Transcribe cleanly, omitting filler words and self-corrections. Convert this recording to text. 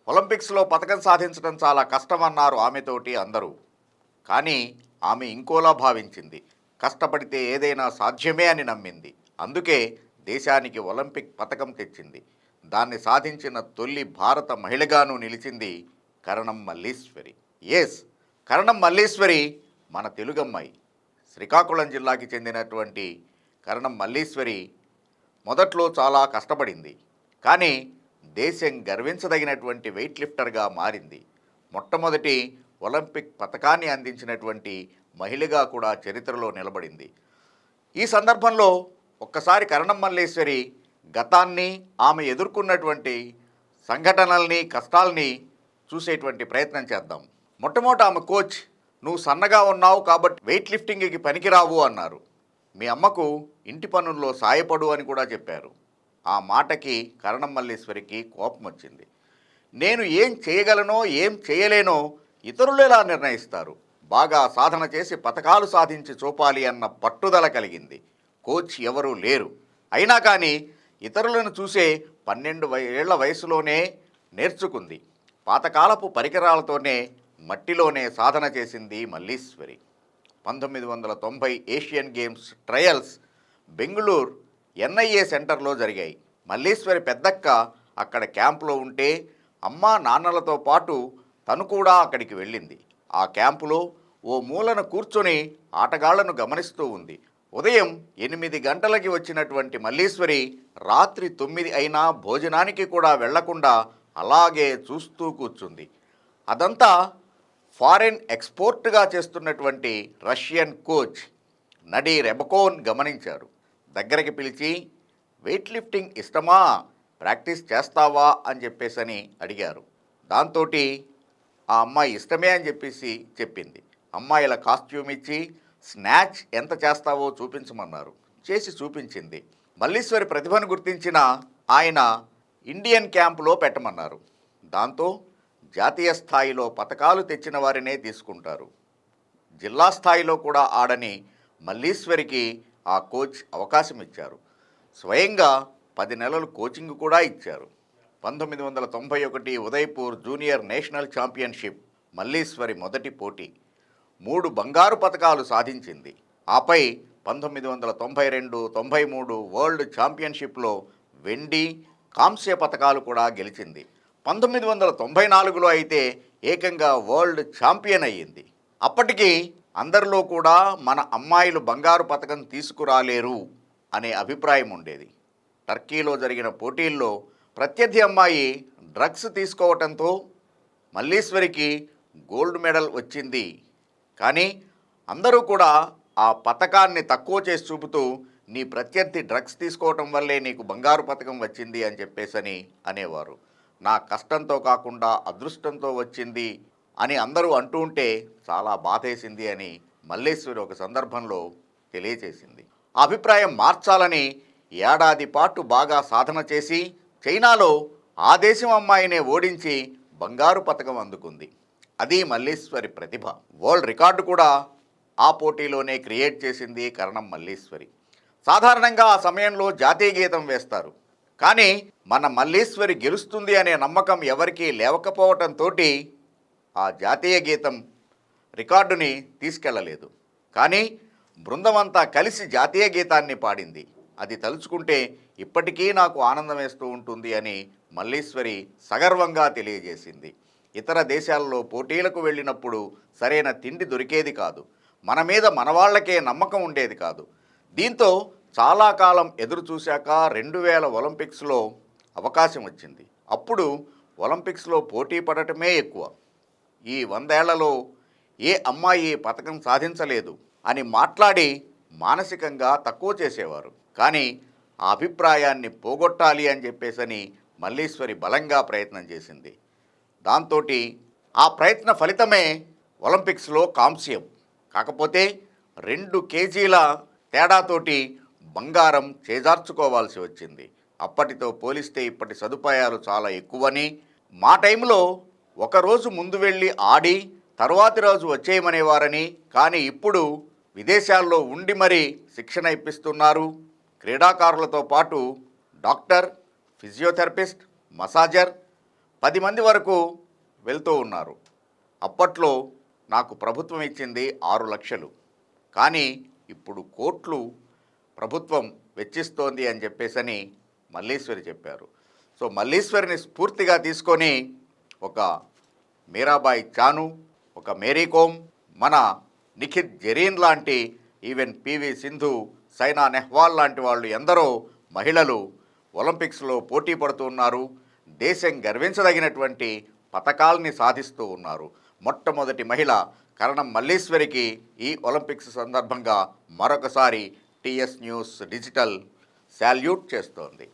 ఒలింపిక్స్లో పతకం సాధించడం చాలా కష్టమన్నారు ఆమెతోటి అందరూ. కానీ ఆమె ఇంకోలా భావించింది. కష్టపడితే ఏదైనా సాధ్యమే అని నమ్మింది. అందుకే దేశానికి ఒలింపిక్ పతకం తెచ్చింది. దాన్ని సాధించిన తొలి భారత మహిళగాను నిలిచింది కరణం మల్లీశ్వరి. ఎస్, కరణం మల్లీశ్వరి మన తెలుగమ్మాయి. శ్రీకాకుళం జిల్లాకి చెందినటువంటి కరణం మల్లీశ్వరి మొదట్లో చాలా కష్టపడింది. కానీ దేశం గర్వించదగినటువంటి వెయిట్ లిఫ్టర్గా మారింది. మొట్టమొదటి ఒలింపిక్ పతకాన్ని అందించినటువంటి మహిళగా కూడా చరిత్రలో నిలబడింది. ఈ సందర్భంలో ఒక్కసారి కరణం మల్లీశ్వరి గతాన్ని, ఆమె ఎదుర్కొన్నటువంటి సంఘటనల్ని, కష్టాల్ని చూసేటువంటి ప్రయత్నం చేద్దాం. మొట్టమొదట ఆమె కోచ్, నువ్వు సన్నగా ఉన్నావు కాబట్టి వెయిట్ లిఫ్టింగ్కి పనికిరావు అన్నారు. మీ అమ్మకు ఇంటి పనుల్లో సాయపడు అని కూడా చెప్పారు. ఆ మాటకి కరణం మల్లీశ్వరికి కోపం వచ్చింది. నేను ఏం చేయగలనో ఏం చేయలేనో ఇతరులు ఎలా నిర్ణయిస్తారు, బాగా సాధన చేసి పతకాలు సాధించి చూపాలి అన్న పట్టుదల కలిగింది. కోచ్ ఎవరూ లేరు. అయినా కానీ ఇతరులను చూసే 12 ఏళ్ల వయసులోనే నేర్చుకుంది. పాతకాలపు పరికరాలతోనే మట్టిలోనే సాధన చేసింది Malleswari. 1990 Asian games trials Bengaluru NIA సెంటర్లో జరిగాయి. మల్లీశ్వరి పెద్దక్క అక్కడ క్యాంపులో ఉంటే అమ్మా నాన్నలతో పాటు తను కూడా అక్కడికి వెళ్ళింది. ఆ క్యాంపులో ఓ మూలన కూర్చొని ఆటగాళ్లను గమనిస్తూ ఉంది. ఉదయం 8 గంటలకి వచ్చినటువంటి మల్లీశ్వరి రాత్రి 9 అయినా భోజనానికి కూడా వెళ్లకుండా అలాగే చూస్తూ కూర్చుంది. అదంతా ఫారెన్ ఎక్స్పోర్ట్గా చేస్తున్నటువంటి రష్యన్ కోచ్ నడీ రెబకోన్ గమనించారు. దగ్గరికి పిలిచి, వెయిట్ లిఫ్టింగ్ ఇష్టమా, ప్రాక్టీస్ చేస్తావా అని చెప్పేసని అడిగారు. దాంతో ఆ అమ్మాయి ఇష్టమే అని చెప్పేసి చెప్పింది. అమ్మాయిల కాస్ట్యూమ్ ఇచ్చి స్నాచ్ ఎంత చేస్తావో చూపించమన్నారు. చేసి చూపించింది. మల్లీశ్వరి ప్రతిభను గుర్తించిన ఆయన ఇండియన్ క్యాంపులో పెట్టమన్నారు. దాంతో జాతీయ స్థాయిలో పతకాలు తెచ్చిన వారినే తీసుకుంటారు. జిల్లా స్థాయిలో కూడా ఆడని మల్లీశ్వరికి ఆ కోచ్ అవకాశం ఇచ్చారు. స్వయంగా 10 నెలలు కోచింగ్ కూడా ఇచ్చారు. 1991 Udaipur junior national championship Malleswari మొదటి పోటీ. 3 బంగారు పతకాలు సాధించింది. ఆపై 1992, 93 వరల్డ్ ఛాంపియన్షిప్లో వెండి, కాంస్య పతకాలు కూడా గెలిచింది. 1994లో అయితే ఏకంగా వరల్డ్ ఛాంపియన్ అయ్యింది. అప్పటికి అందరిలో కూడా మన అమ్మాయిలు బంగారు పతకం తీసుకురాలేరు అనే అభిప్రాయం ఉండేది. టర్కీలో జరిగిన పోటీల్లో ప్రత్యర్థి అమ్మాయి డ్రగ్స్ తీసుకోవటంతో మల్లీశ్వరికి గోల్డ్ మెడల్ వచ్చింది. కానీ అందరూ కూడా ఆ పతకాన్ని తక్కువ చేసి చూపుతూ, నీ ప్రత్యర్థి డ్రగ్స్ తీసుకోవటం వల్లే నీకు బంగారు పతకం వచ్చింది అని చెప్పేసని అనేవారు. నా కష్టంతో కాకుండా అదృష్టంతో వచ్చింది అని అందరూ అంటూ ఉంటే చాలా బాధేసింది అని మల్లీశ్వరి ఒక సందర్భంలో తెలియచేసింది. ఆ అభిప్రాయం మార్చాలని ఏడాది పాటు బాగా సాధన చేసి చైనాలో ఆ దేశం అమ్మాయినే ఓడించి బంగారు పతకం అందుకుంది. అది మల్లీశ్వరి ప్రతిభ. వరల్డ్ రికార్డు కూడా ఆ పోటీలోనే క్రియేట్ చేసింది కరణం మల్లీశ్వరి. సాధారణంగా ఆ సమయంలో జాతీయ గీతం వేస్తారు. కానీ మన మల్లీశ్వరి గెలుస్తుంది అనే నమ్మకం ఎవరికీ లేకపోవటంతో ఆ జాతీయ గీతం రికార్డుని తీసుకెళ్లలేదు. కానీ బృందమంతా కలిసి జాతీయ గీతాన్ని పాడింది. అది తలుచుకుంటే ఇప్పటికీ నాకు ఆనందం వేస్తూ ఉంటుంది అని మల్లీశ్వరి సగర్వంగా తెలియజేసింది. ఇతర దేశాల్లో పోటీలకు వెళ్ళినప్పుడు సరైన తిండి దొరికేది కాదు. మన మీద మన వాళ్ళకే నమ్మకం ఉండేది కాదు. దీంతో చాలా కాలం ఎదురు చూశాక 2000 ఒలింపిక్స్లో అవకాశం వచ్చింది. అప్పుడు ఒలింపిక్స్లో పోటీ పడటమే ఎక్కువ. ఈ 100 ఏళ్లలో ఏ అమ్మాయి పతకం సాధించలేదు అని మాట్లాడి మానసికంగా తక్కువ చేసేవారు. కానీ ఆ అభిప్రాయాన్ని పోగొట్టాలి అని చెప్పేసని మల్లీశ్వరి బలంగా ప్రయత్నం చేసింది. దాంతో ఆ ప్రయత్న ఫలితమే ఒలింపిక్స్లో కాంస్యం. కాకపోతే 2 కేజీల తేడాతోటి బంగారం చేజార్చుకోవాల్సి వచ్చింది. అప్పటితో పోలిస్తే ఇప్పటి సదుపాయాలు చాలా ఎక్కువని, మా టైంలో ఒకరోజు ముందు వెళ్ళి ఆడి తరువాతి రోజు వచ్చేయమనేవారని, కానీ ఇప్పుడు విదేశాల్లో ఉండి మరీ శిక్షణ ఇప్పిస్తున్నారు. క్రీడాకారులతో పాటు డాక్టర్, ఫిజియోథెరపిస్ట్, మసాజర్, 10 మంది వరకు వెళ్తూ ఉన్నారు. అప్పట్లో నాకు ప్రభుత్వం ఇచ్చింది 6 లక్షలు. కానీ ఇప్పుడు కోట్లు ప్రభుత్వం వెచ్చిస్తోంది అని చెప్పేసని మల్లీశ్వరి చెప్పారు. సో మల్లీశ్వరిని స్ఫూర్తిగా తీసుకొని ఒక మీరాబాయి చాను, ఒక మేరీ కోమ్, మన నిఖిత్ జరీన్ లాంటి, ఈవెన్ పివి సింధు, సైనా నెహ్వాల్ లాంటి వాళ్ళు ఎందరో మహిళలు ఒలింపిక్స్లో పోటీ పడుతూ ఉన్నారు. దేశం గర్వించదగినటువంటి పథకాల్ని సాధిస్తూ ఉన్నారు. మొట్టమొదటి మహిళ కరణం మల్లీశ్వరికి ఈ ఒలింపిక్స్ సందర్భంగా మరొకసారి టీఎస్ న్యూస్ డిజిటల్ శాల్యూట్ చేస్తోంది.